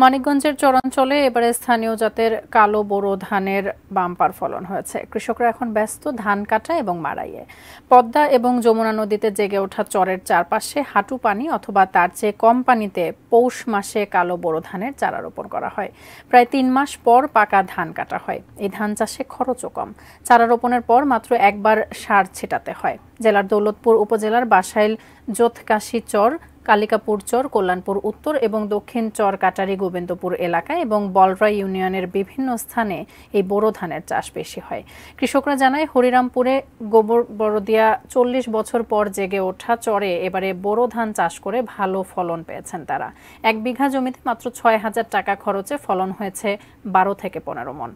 মানিকগঞ্জের চরাঞ্চলে এবারে স্থানীয় জাতের কালো বোরো ধানের বাম্পার ফলন হয়েছে। কৃষকরা এখন ব্যস্ত ধান কাটা এবং মাড়াইয়ে। পদ্মা এবং যমুনা নদীতে জেগে ওঠা চরের চারপাশে হাঁটু পানি অথবা তার চেয়ে কম পানিতে পৌষ মাসে কালো বোরো ধানের চারা রোপণ করা হয়। প্রায় ৩ মাস পর পাকা ধান কাটা হয়। এই ধান চাষে খরচও কম। চারা রোপণের পর মাত্র একবার সার ছিটাতে হয়। জেলার দৌলতপুর উপজেলার বাসাইল জোথকাশী চর, কালিকাপুর চর, কল্যাণপুর উত্তর এবং দক্ষিণ চর কাটারি গোবিন্দপুর এলাকায় এবং বলরা ইউনিয়নের বিভিন্ন স্থানে এই বোরো ধানের চাষ বেশি হয়। কৃষকরা জানায়, হরিরামপুরে গোবর বড়দিয়া ৪০ বছর পর জেগে ওঠা চরে এবারে বোরো ধান চাষ করে ভালো ফলন পেয়েছেন তারা। ১ বিঘা জমিতে মাত্র ৬,০০০ টাকা খরচে ফলন হয়েছে ১২ থেকে ১৫ মণ।